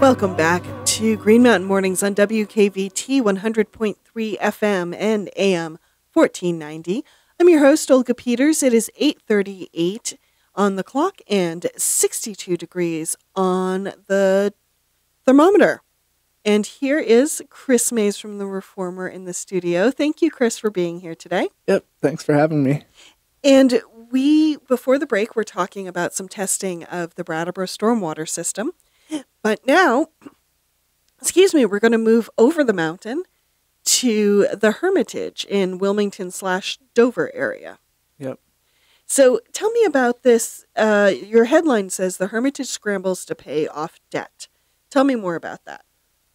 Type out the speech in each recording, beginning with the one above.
Welcome back to Green Mountain Mornings on WKVT 100.3 FM and AM 1490. I'm your host, Olga Peters. It is 8:38 on the clock and 62 degrees on the thermometer. And here is Chris Mays from The Reformer in the studio. Thank you, Chris, for being here today. Yep, thanks for having me. And before the break, we're talking about some testing of the Brattleboro stormwater system. But now, we're going to move over the mountain to the Hermitage in Wilmington/Dover area. Yep. So tell me about this. Your headline says the Hermitage scrambles to pay off debt. Tell me more about that.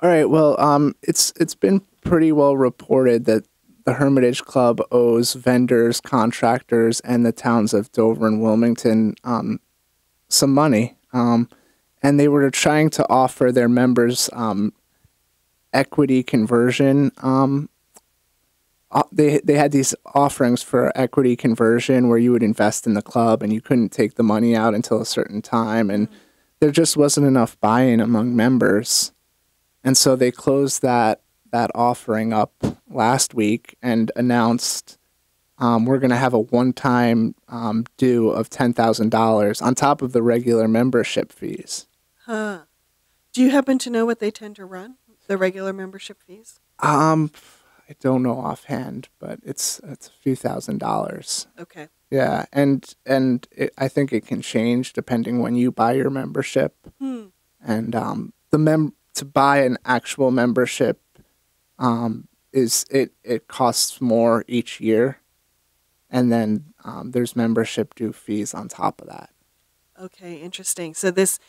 All right. Well, it's been pretty well reported that the Hermitage Club owes vendors, contractors, and the towns of Dover and Wilmington some money. And they were trying to offer their members equity conversion. They had these offerings for equity conversion where you would invest in the club and you couldn't take the money out until a certain time. And there just wasn't enough buy-in among members. And so they closed that offering up last week and announced we're going to have a one-time due of $10,000 on top of the regular membership fees. Huh. Do you happen to know what they tend to run, the regular membership fees? I don't know offhand, but it's a few $1,000s. Okay. Yeah, I think it can change depending when you buy your membership. And to buy an actual membership it costs more each year, and then there's membership due fees on top of that. Okay, interesting. So this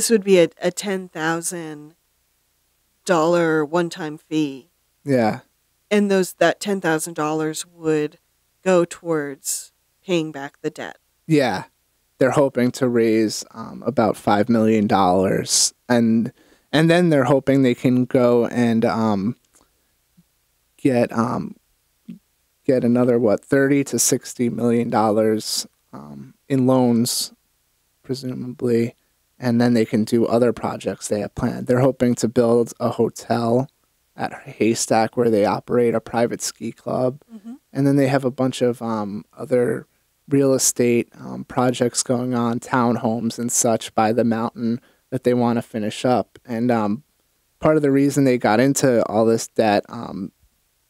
would be a $10,000 one-time fee. Yeah. And that $10,000 would go towards paying back the debt. Yeah. They're hoping to raise about $5 million. And then they're hoping they can go and get another, $30 to $60 million in loans, presumably. And then they can do other projects they have planned. They're hoping to build a hotel at Haystack where they operate a private ski club. Mm-hmm. And then they have a bunch of other real estate projects going on, townhomes and such by the mountain that they want to finish up. And part of the reason they got into all this debt,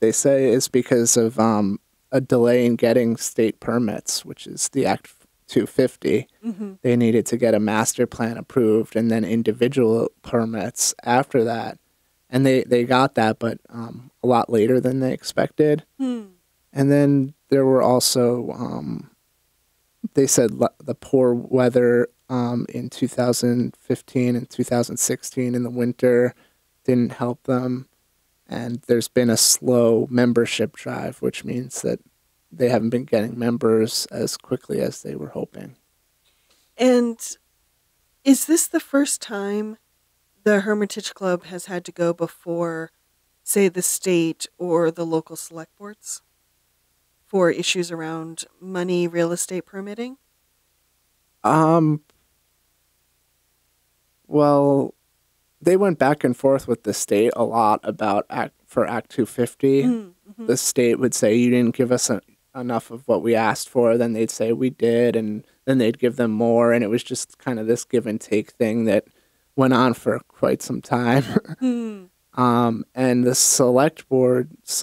they say, is because of a delay in getting state permits, which is the Act 250. Mm-hmm. They needed to get a master plan approved and then individual permits after that. And they got that, but a lot later than they expected. And then there were also, they said the poor weather in 2015 and 2016 in the winter didn't help them. And there's been a slow membership drive, which means that they haven't been getting members as quickly as they were hoping. And is this the first time the Hermitage Club has had to go before, say, the state or the local select boards for issues around money, real estate permitting? Well, they went back and forth with the state a lot about Act 250. Mm-hmm. The state would say, you didn't give us enough of what we asked for. Then they'd say, we did, and then they'd give them more. And it was just kind of this give and take thing that went on for quite some time. And the select boards,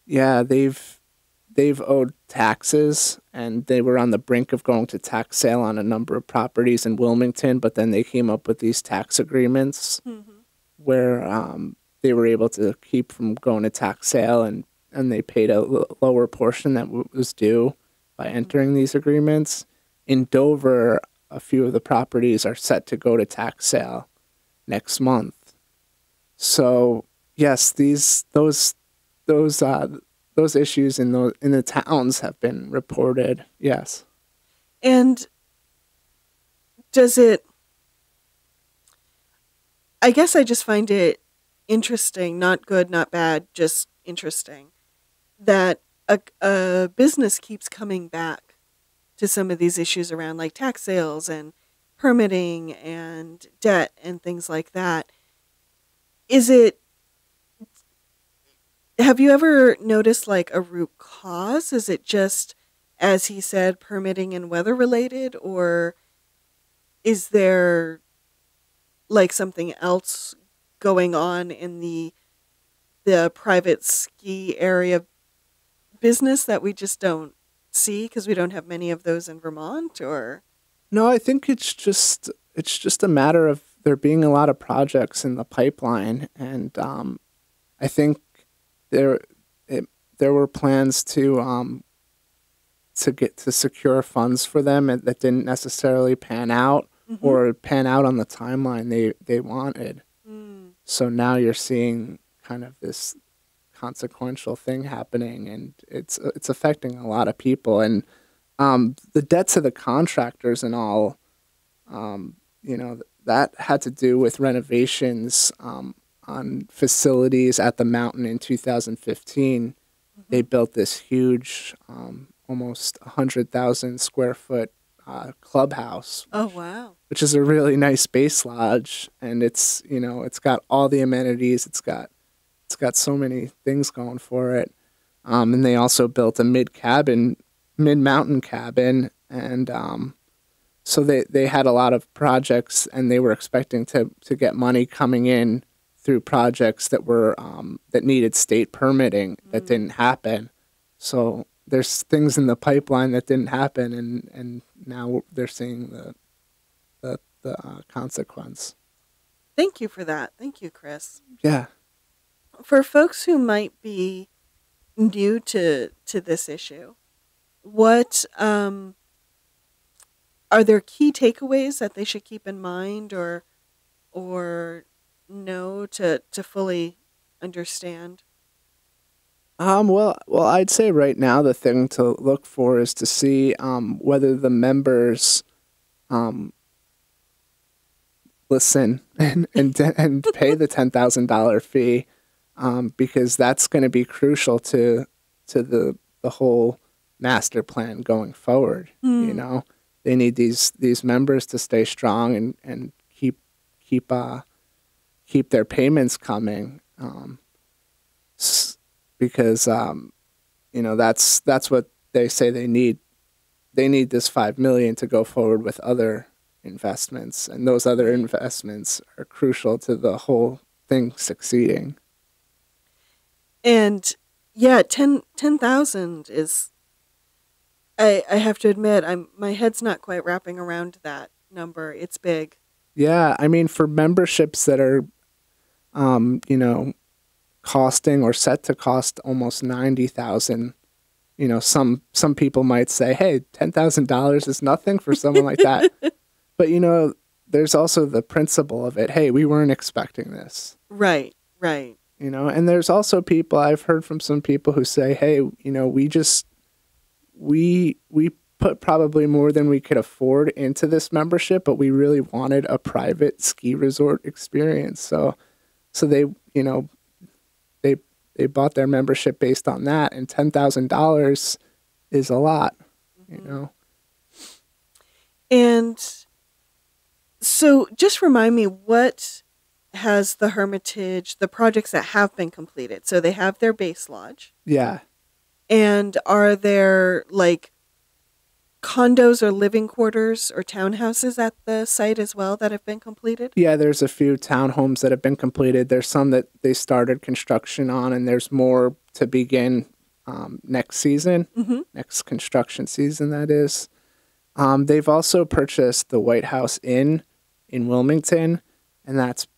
they've owed taxes, and they were on the brink of going to tax sale on a number of properties in Wilmington, but then they came up with these tax agreements where they were able to keep from going to tax sale, and they paid a lower portion that was due by entering these agreements. In Dover, a few of the properties are set to go to tax sale, next month. So yes, those issues in the towns have been reported. Yes. And does it, I guess I just find it interesting, not good, not bad, just interesting, that a business keeps coming back to some of these issues around like tax sales and permitting and debt and things like that. Is it, have you ever noticed like a root cause? Is it just, as he said, permitting and weather related, or is there like something else going on in the private ski area business that we just don't see because we don't have many of those in Vermont? Or No, I think it's just a matter of there being a lot of projects in the pipeline, and I think there there were plans to get to secure funds for them that didn't necessarily pan out mm-hmm. or pan out on the timeline they wanted. So now you're seeing kind of this consequential thing happening, and it's affecting a lot of people. And the debt to the contractors and all, that had to do with renovations on facilities at the mountain in 2015. Mm-hmm. They built this huge, almost 100,000 square foot clubhouse. Oh, wow. Which is a really nice base lodge, and it's got all the amenities. It's got so many things going for it. And they also built a mid-mountain cabin, and so they had a lot of projects, and they were expecting to get money coming in through projects that were that needed state permitting that didn't happen. So there's things in the pipeline that didn't happen, and now they're seeing the consequence. Thank you for that. Thank you, Chris. Yeah. For folks who might be new to this issue, what are there key takeaways that they should keep in mind or know to fully understand? Well, I'd say right now the thing to look for is to see whether the members listen and pay the $10,000 fee, because that's going to be crucial to the whole master plan going forward. They need these members to stay strong and keep their payments coming, because that's what they say they need. They need this $5 million to go forward with other investments, and those other investments are crucial to the whole thing succeeding. And yeah, 10,000 is, I have to admit, my head's not quite wrapping around that number. It's big. Yeah, I mean, for memberships that are costing or set to cost almost 90,000, some people might say, hey, $10,000 is nothing for someone like that. But, there's also the principle of it. Hey, we weren't expecting this. Right. And there's also people, I've heard from some people who say, hey, we put probably more than we could afford into this membership, but we really wanted a private ski resort experience. So they, they bought their membership based on that, and $10,000 is a lot, And so just remind me, what has the Hermitage, the projects that have been completed? So they have their base lodge. Yeah. And are there like condos or living quarters or townhouses at the site as well that have been completed? Yeah, there's a few townhomes that have been completed. There's some that they started construction on, and there's more to begin next season, next construction season, that is. They've also purchased the White House Inn in Wilmington, and that's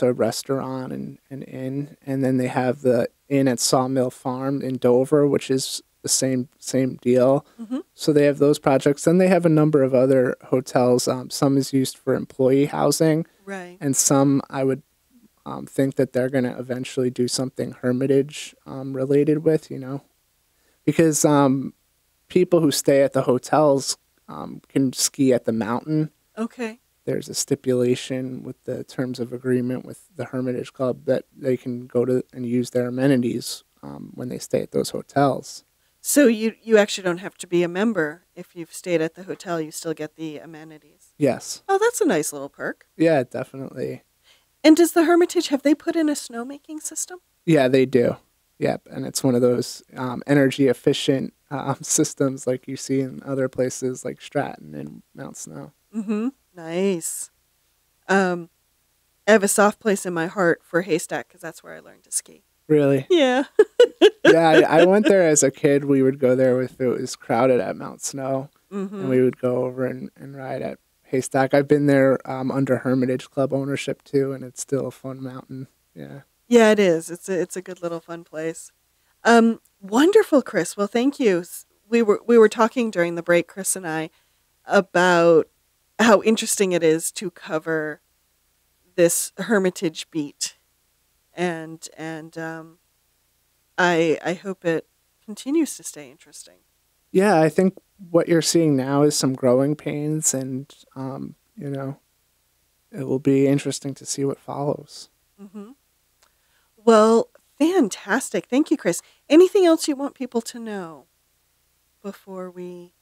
a restaurant and inn. And then they have the inn at Sawmill Farm in Dover, which is the same deal. Mm-hmm. So they have those projects. Then they have a number of other hotels. Some is used for employee housing, Right. and some I would think that they're going to eventually do something hermitage related with, because people who stay at the hotels can ski at the mountain. Okay. There's a stipulation with the terms of agreement with the Hermitage Club that they can go to and use their amenities when they stay at those hotels. So you actually don't have to be a member. If you've stayed at the hotel, you still get the amenities. Yes. Oh, that's a nice little perk. Yeah, definitely. And does the Hermitage, have they put in a snowmaking system? Yeah, they do. Yep, and it's one of those energy efficient systems like you see in other places like Stratton and Mount Snow. Mm-hmm. Nice. I have a soft place in my heart for Haystack because that's where I learned to ski. Really? Yeah. Yeah, I went there as a kid. We would go there if it was crowded at Mount Snow, Mm-hmm. and we would go over and ride at Haystack. I've been there under Hermitage Club ownership too, and it's still a fun mountain. Yeah. Yeah, it is. It's a good little fun place. Wonderful, Chris. Well, thank you. We were talking during the break, Chris and I, about how interesting it is to cover this Hermitage beat, and I hope it continues to stay interesting. Yeah, I think what you're seeing now is some growing pains, and it will be interesting to see what follows. Mm-hmm. Well, fantastic. Thank you, Chris. Anything else you want people to know before we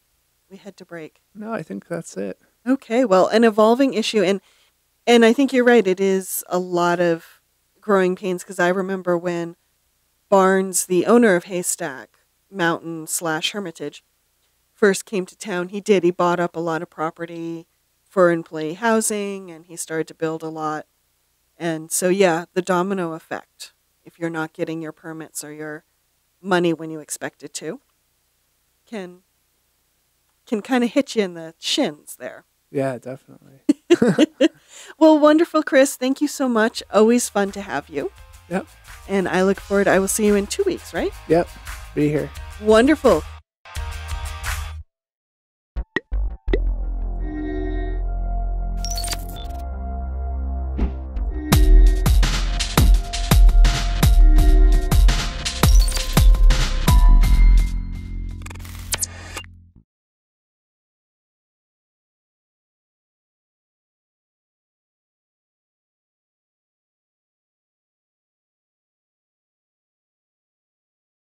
head to break? No, I think that's it. Okay, well, an evolving issue, and I think you're right. It is a lot of growing pains because I remember when Barnes, the owner of Haystack Mountain / Hermitage, first came to town. He bought up a lot of property for employee housing, and he started to build a lot. And so, yeah, the domino effect. If you're not getting your permits or your money when you expect it to, can kind of hit you in the shins there. Yeah, definitely. Well, wonderful, Chris. Thank you so much. Always fun to have you. Yep. And I look forward. I will see you in 2 weeks, right? Yep. Be here. Wonderful.